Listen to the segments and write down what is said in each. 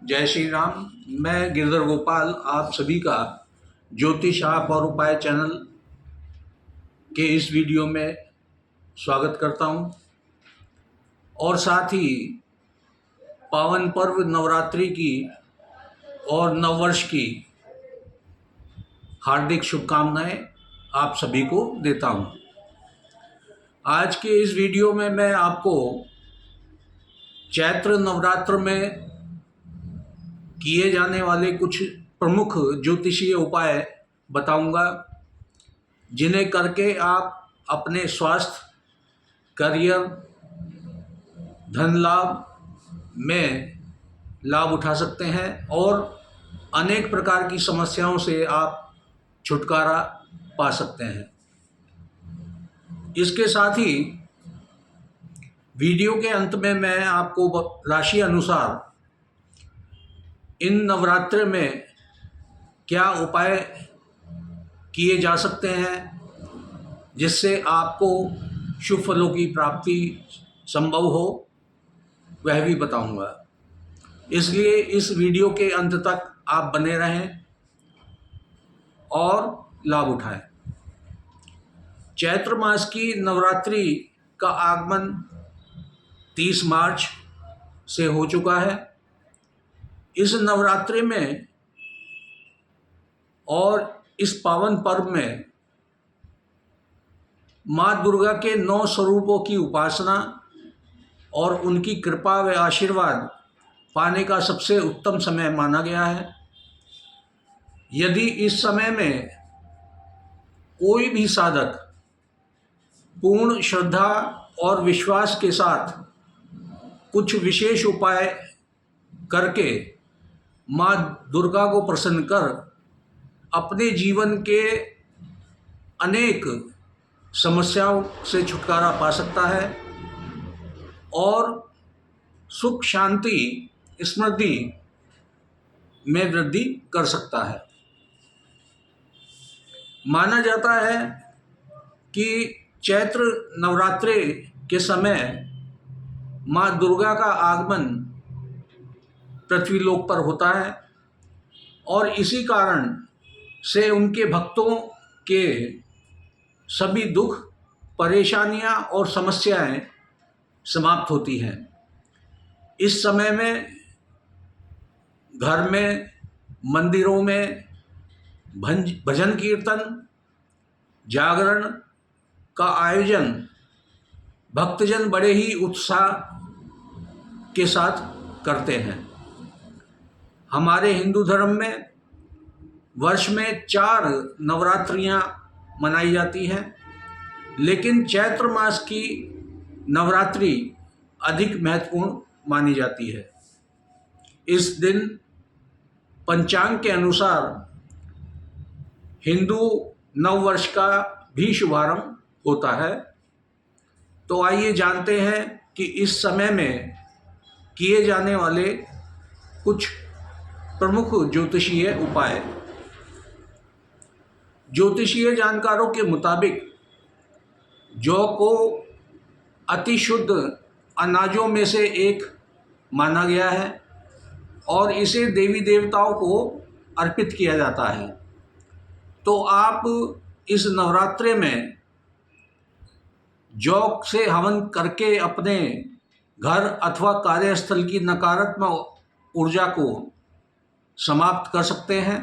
जय श्री राम। मैं गिरधर गोपाल आप सभी का ज्योतिष आप और उपाय चैनल के इस वीडियो में स्वागत करता हूं और साथ ही पावन पर्व नवरात्रि की और नववर्ष की हार्दिक शुभकामनाएं आप सभी को देता हूं। आज के इस वीडियो में मैं आपको चैत्र नवरात्र में किए जाने वाले कुछ प्रमुख ज्योतिषीय उपाय बताऊंगा, जिन्हें करके आप अपने स्वास्थ्य, करियर, धन लाभ में लाभ उठा सकते हैं और अनेक प्रकार की समस्याओं से आप छुटकारा पा सकते हैं। इसके साथ ही वीडियो के अंत में मैं आपको राशि अनुसार इन नवरात्र में क्या उपाय किए जा सकते हैं जिससे आपको शुभ फलों की प्राप्ति संभव हो, वह भी बताऊंगा। इसलिए इस वीडियो के अंत तक आप बने रहें और लाभ उठाएं। चैत्र मास की नवरात्रि का आगमन 30 मार्च से हो चुका है। इस नवरात्रि में और इस पावन पर्व में माँ दुर्गा के 9 स्वरूपों की उपासना और उनकी कृपा व आशीर्वाद पाने का सबसे उत्तम समय माना गया है। यदि इस समय में कोई भी साधक पूर्ण श्रद्धा और विश्वास के साथ कुछ विशेष उपाय करके माँ दुर्गा को प्रसन्न कर अपने जीवन के अनेक समस्याओं से छुटकारा पा सकता है और सुख शांति समृद्धि में वृद्धि कर सकता है। माना जाता है कि चैत्र नवरात्रि के समय माँ दुर्गा का आगमन पृथ्वीलोक पर होता है और इसी कारण से उनके भक्तों के सभी दुख, परेशानियां और समस्याएं समाप्त होती हैं। इस समय में घर में, मंदिरों में भजन कीर्तन, जागरण का आयोजन भक्तजन बड़े ही उत्साह के साथ करते हैं। हमारे हिंदू धर्म में वर्ष में 4 नवरात्रियां मनाई जाती हैं, लेकिन चैत्र मास की नवरात्रि अधिक महत्वपूर्ण मानी जाती है। इस दिन पंचांग के अनुसार हिंदू नववर्ष का भी शुभारंभ होता है। तो आइए जानते हैं कि इस समय में किए जाने वाले कुछ प्रमुख ज्योतिषीय उपाय। ज्योतिषीय जानकारों के मुताबिक जौ को अति शुद्ध अनाजों में से एक माना गया है और इसे देवी देवताओं को अर्पित किया जाता है। तो आप इस नवरात्रि में जौ से हवन करके अपने घर अथवा कार्यस्थल की नकारात्मक ऊर्जा को समाप्त कर सकते हैं।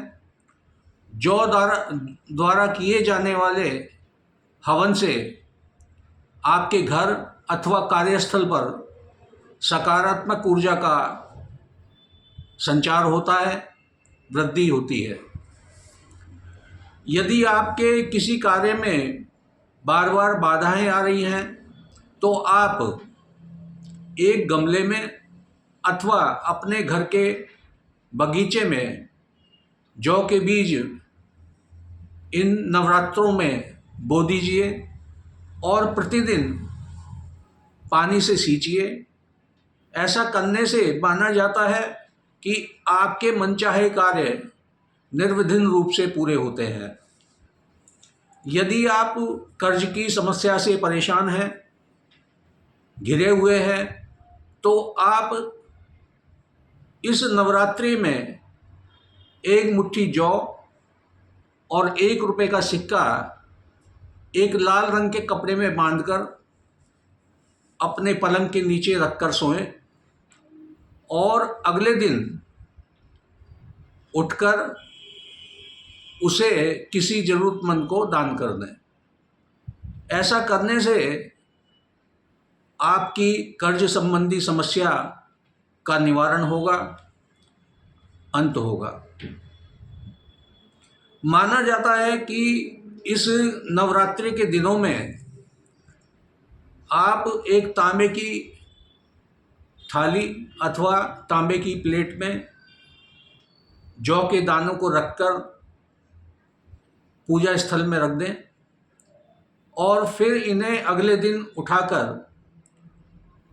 जौ द्वारा किए जाने वाले हवन से आपके घर अथवा कार्यस्थल पर सकारात्मक ऊर्जा का संचार होता है, वृद्धि होती है। यदि आपके किसी कार्य में बार बार बाधाएं आ रही हैं तो आप एक गमले में अथवा अपने घर के बगीचे में जौ के बीज इन नवरात्रों में बो दीजिए और प्रतिदिन पानी से सींचिए। ऐसा करने से माना जाता है कि आपके मनचाहे कार्य निर्विघ्न रूप से पूरे होते हैं। यदि आप कर्ज की समस्या से परेशान हैं, घिरे हुए हैं, तो आप इस नवरात्रि में एक मुट्ठी जौ और 1 रुपये का सिक्का एक लाल रंग के कपड़े में बांधकर अपने पलंग के नीचे रखकर सोएं और अगले दिन उठकर उसे किसी ज़रूरतमंद को दान कर दें। ऐसा करने से आपकी कर्ज संबंधी समस्या का निवारण होगा, अंत होगा। माना जाता है कि इस नवरात्रि के दिनों में आप एक तांबे की थाली अथवा तांबे की प्लेट में जौ के दानों को रखकर पूजा स्थल में रख दें और फिर इन्हें अगले दिन उठाकर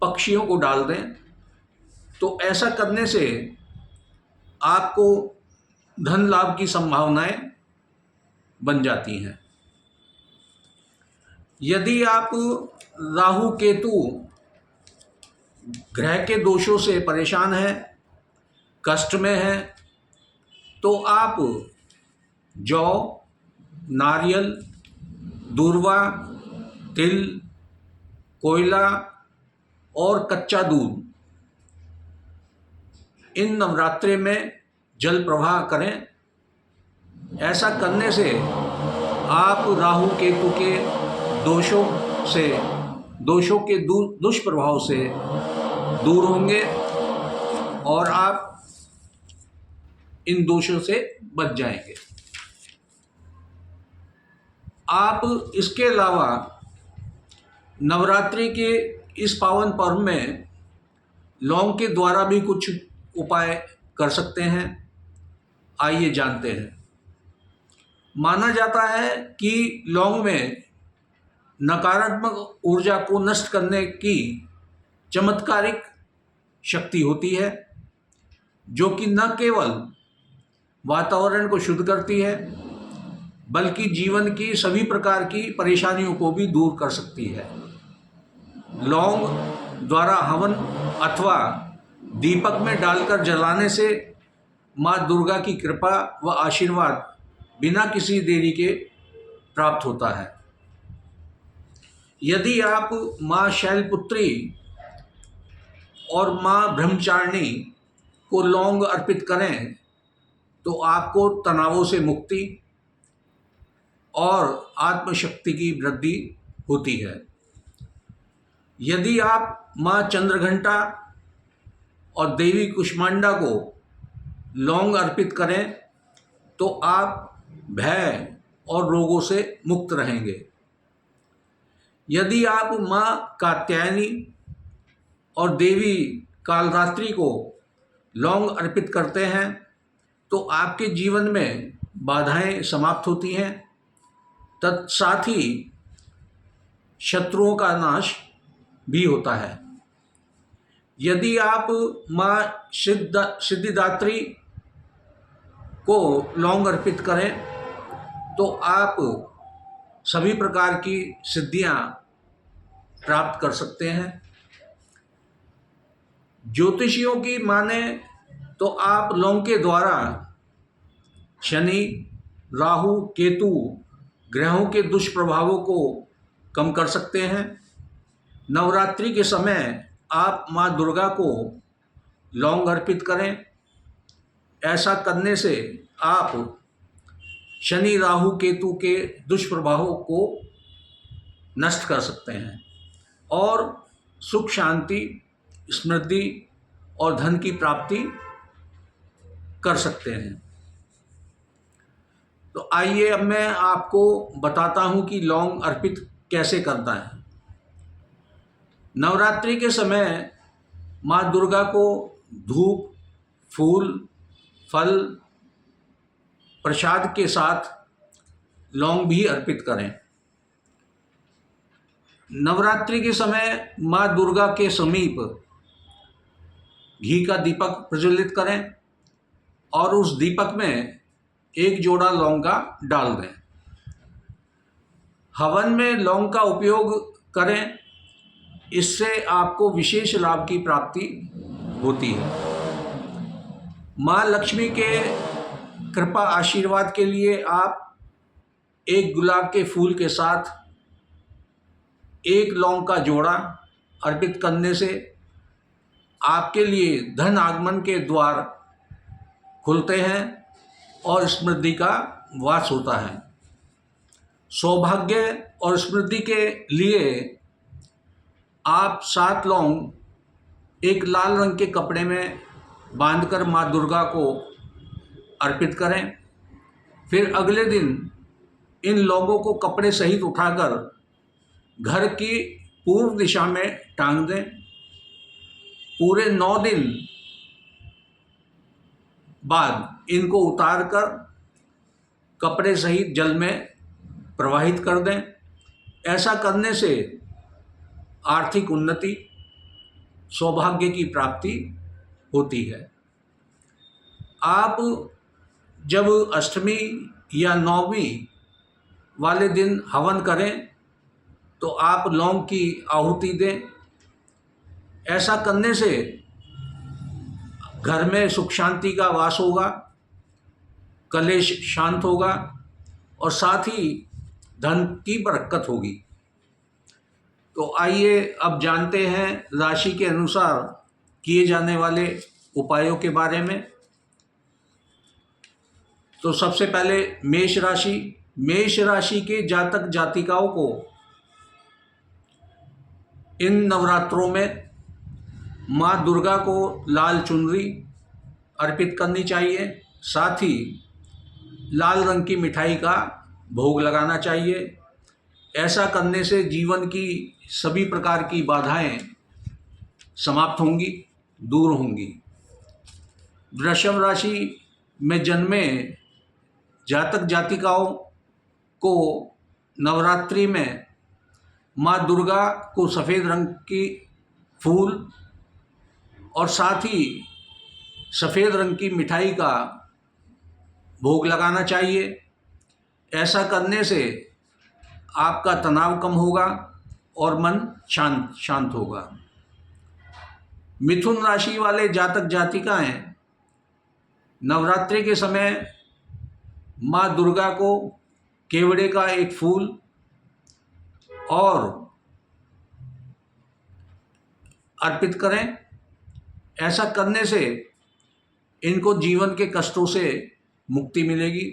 पक्षियों को डाल दें। तो ऐसा करने से आपको धन लाभ की संभावनाएं बन जाती हैं। यदि आप राहु केतु ग्रह के दोषों से परेशान हैं, कष्ट में हैं, तो आप जौ, नारियल, दूर्वा, तिल, कोयला और कच्चा दूध इन नवरात्रि में जल प्रवाह करें। ऐसा करने से आप राहु केतु के दोषों के दुष्प्रभाव से दूर होंगे और आप इन दोषों से बच जाएंगे। आप इसके अलावा नवरात्रि के इस पावन पर्व में लौंग के द्वारा भी कुछ उपाय कर सकते हैं। आइए जानते हैं। माना जाता है कि लौंग में नकारात्मक ऊर्जा को नष्ट करने की चमत्कारिक शक्ति होती है, जो कि न केवल वातावरण को शुद्ध करती है बल्कि जीवन की सभी प्रकार की परेशानियों को भी दूर कर सकती है। लौंग द्वारा हवन अथवा दीपक में डालकर जलाने से माँ दुर्गा की कृपा व आशीर्वाद बिना किसी देरी के प्राप्त होता है। यदि आप माँ शैलपुत्री और माँ ब्रह्मचारिणी को लौंग अर्पित करें तो आपको तनावों से मुक्ति और आत्मशक्ति की वृद्धि होती है। यदि आप माँ चंद्रघंटा और देवी कुष्मांडा को लौंग अर्पित करें तो आप भय और रोगों से मुक्त रहेंगे। यदि आप माँ कात्यायनी और देवी कालरात्रि को लौंग अर्पित करते हैं तो आपके जीवन में बाधाएं समाप्त होती हैं, साथ ही शत्रुओं का नाश भी होता है। यदि आप माँ सिद्धिदात्री को लौंग अर्पित करें तो आप सभी प्रकार की सिद्धियां प्राप्त कर सकते हैं। ज्योतिषियों की माने तो आप लौंग के द्वारा शनि, राहु, केतु ग्रहों के दुष्प्रभावों को कम कर सकते हैं। नवरात्रि के समय आप माँ दुर्गा को लौंग अर्पित करें। ऐसा करने से आप शनि, राहु, केतु के दुष्प्रभावों को नष्ट कर सकते हैं और सुख, शांति, समृद्धि और धन की प्राप्ति कर सकते हैं। तो आइए अब मैं आपको बताता हूं कि लौंग अर्पित कैसे करता है। नवरात्रि के समय माँ दुर्गा को धूप, फूल, फल, प्रसाद के साथ लौंग भी अर्पित करें। नवरात्रि के समय माँ दुर्गा के समीप घी का दीपक प्रज्वलित करें और उस दीपक में एक जोड़ा लौंग का डाल दें। हवन में लौंग का उपयोग करें, इससे आपको विशेष लाभ की प्राप्ति होती है। माँ लक्ष्मी के कृपा आशीर्वाद के लिए आप एक गुलाब के फूल के साथ एक लौंग का जोड़ा अर्पित करने से आपके लिए धन आगमन के द्वार खुलते हैं और समृद्धि का वास होता है। सौभाग्य और समृद्धि के लिए आप 7 लौंग एक लाल रंग के कपड़े में बांधकर माँ दुर्गा को अर्पित करें। फिर अगले दिन इन लौंगों को कपड़े सहित उठाकर घर की पूर्व दिशा में टांग दें। पूरे 9 दिन बाद इनको उतारकर कपड़े सहित जल में प्रवाहित कर दें। ऐसा करने से आर्थिक उन्नति, सौभाग्य की प्राप्ति होती है। आप जब अष्टमी या नवमी वाले दिन हवन करें तो आप लौंग की आहुति दें। ऐसा करने से घर में सुख शांति का वास होगा, कलेश शांत होगा और साथ ही धन की बरकत होगी। तो आइए अब जानते हैं राशि के अनुसार किए जाने वाले उपायों के बारे में। तो सबसे पहले मेष राशि। मेष राशि के जातक जातिकाओं को इन नवरात्रों में माँ दुर्गा को लाल चुनरी अर्पित करनी चाहिए। साथ ही लाल रंग की मिठाई का भोग लगाना चाहिए। ऐसा करने से जीवन की सभी प्रकार की बाधाएं समाप्त होंगी, दूर होंगी। वृषभ राशि में जन्मे जातक जातिकाओं को नवरात्रि में माँ दुर्गा को सफ़ेद रंग की फूल और साथ ही सफ़ेद रंग की मिठाई का भोग लगाना चाहिए। ऐसा करने से आपका तनाव कम होगा और मन शांत होगा। मिथुन राशि वाले जातक जातिकाएं नवरात्रि के समय माँ दुर्गा को केवड़े का एक फूल और अर्पित करें। ऐसा करने से इनको जीवन के कष्टों से मुक्ति मिलेगी।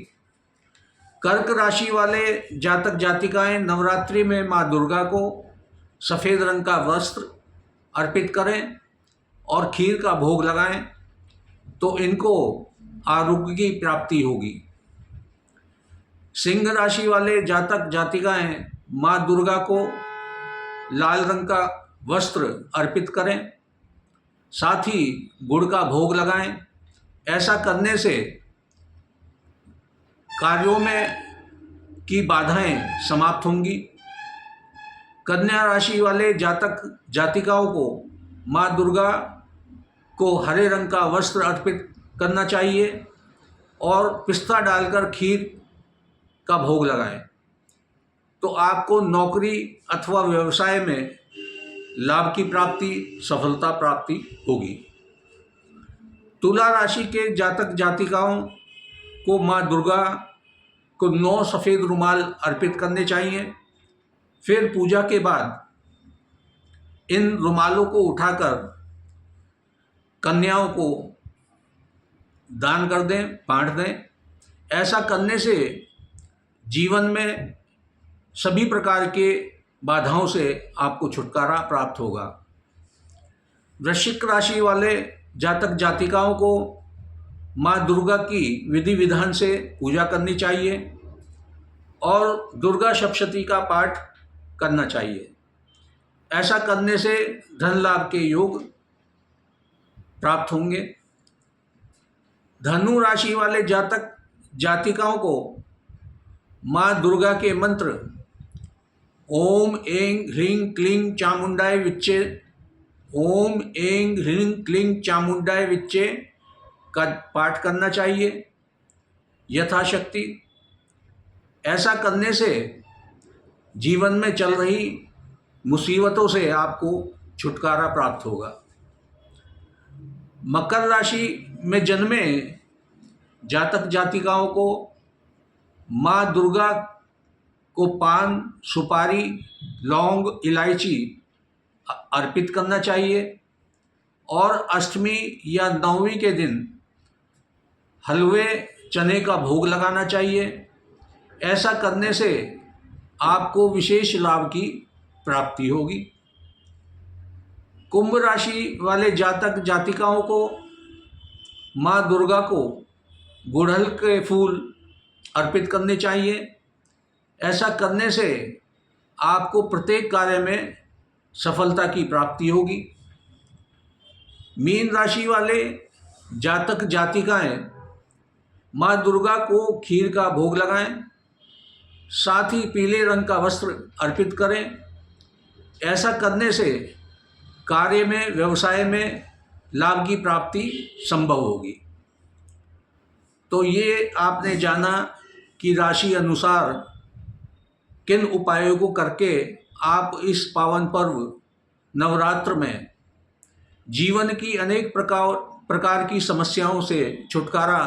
कर्क राशि वाले जातक जातिकाएं नवरात्रि में माँ दुर्गा को सफ़ेद रंग का वस्त्र अर्पित करें और खीर का भोग लगाएं तो इनको आरोग्य की प्राप्ति होगी। सिंह राशि वाले जातक जातिकाएं माँ दुर्गा को लाल रंग का वस्त्र अर्पित करें, साथ ही गुड़ का भोग लगाएं। ऐसा करने से कार्यों में की बाधाएं समाप्त होंगी। कन्या राशि वाले जातक जातिकाओं को माँ दुर्गा को हरे रंग का वस्त्र अर्पित करना चाहिए और पिस्ता डालकर खीर का भोग लगाएं तो आपको नौकरी अथवा व्यवसाय में लाभ की प्राप्ति, सफलता प्राप्ति होगी। तुला राशि के जातक जातिकाओं को माँ दुर्गा को 9 सफ़ेद रुमाल अर्पित करने चाहिए। फिर पूजा के बाद इन रुमालों को उठाकर कन्याओं को दान कर दें, बांट दें। ऐसा करने से जीवन में सभी प्रकार के बाधाओं से आपको छुटकारा प्राप्त होगा। वृश्चिक राशि वाले जातक जातिकाओं को माँ दुर्गा की विधि विधान से पूजा करनी चाहिए और दुर्गा सप्तशती का पाठ करना चाहिए। ऐसा करने से धन लाभ के योग प्राप्त होंगे। धनु राशि वाले जातक जातिकाओं को माँ दुर्गा के मंत्र ओम ऐं ह्रीं क्लीं चामुंडाय विच्चे, ओम ऐं ह्रीं क्लीं चामुंडाय विच्चे का पाठ करना चाहिए यथाशक्ति। ऐसा करने से जीवन में चल रही मुसीबतों से आपको छुटकारा प्राप्त होगा। मकर राशि में जन्मे जातक जातिकाओं को माँ दुर्गा को पान, सुपारी, लौंग, इलायची अर्पित करना चाहिए और अष्टमी या नवमी के दिन हलवे, चने का भोग लगाना चाहिए। ऐसा करने से आपको विशेष लाभ की प्राप्ति होगी। कुंभ राशि वाले जातक जातिकाओं को माँ दुर्गा को गुड़हल के फूल अर्पित करने चाहिए। ऐसा करने से आपको प्रत्येक कार्य में सफलता की प्राप्ति होगी। मीन राशि वाले जातक जातिकाएं माँ दुर्गा को खीर का भोग लगाएं, साथ ही पीले रंग का वस्त्र अर्पित करें। ऐसा करने से कार्य में, व्यवसाय में लाभ की प्राप्ति संभव होगी। तो ये आपने जाना कि राशि अनुसार किन उपायों को करके आप इस पावन पर्व नवरात्र में जीवन की अनेक प्रकार की समस्याओं से छुटकारा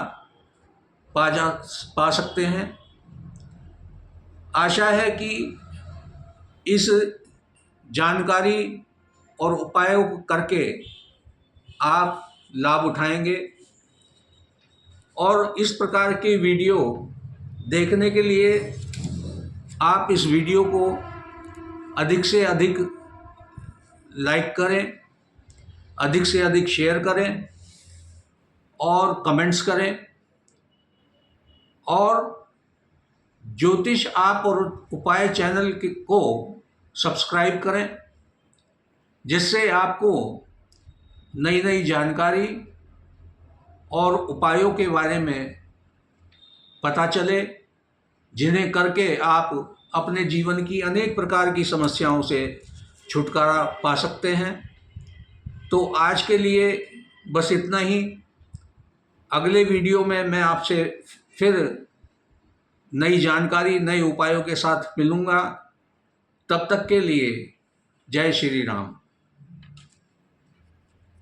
पा सकते हैं। आशा है कि इस जानकारी और उपायों को करके आप लाभ उठाएंगे और इस प्रकार के वीडियो देखने के लिए आप इस वीडियो को अधिक से अधिक लाइक करें, अधिक से अधिक शेयर करें और कमेंट्स करें और ज्योतिष आप और उपाय चैनल को सब्सक्राइब करें, जिससे आपको नई नई जानकारी और उपायों के बारे में पता चले, जिन्हें करके आप अपने जीवन की अनेक प्रकार की समस्याओं से छुटकारा पा सकते हैं। तो आज के लिए बस इतना ही। अगले वीडियो में मैं आपसे फिर नई जानकारी, नए उपायों के साथ मिलूँगा। तब तक के लिए जय श्री राम।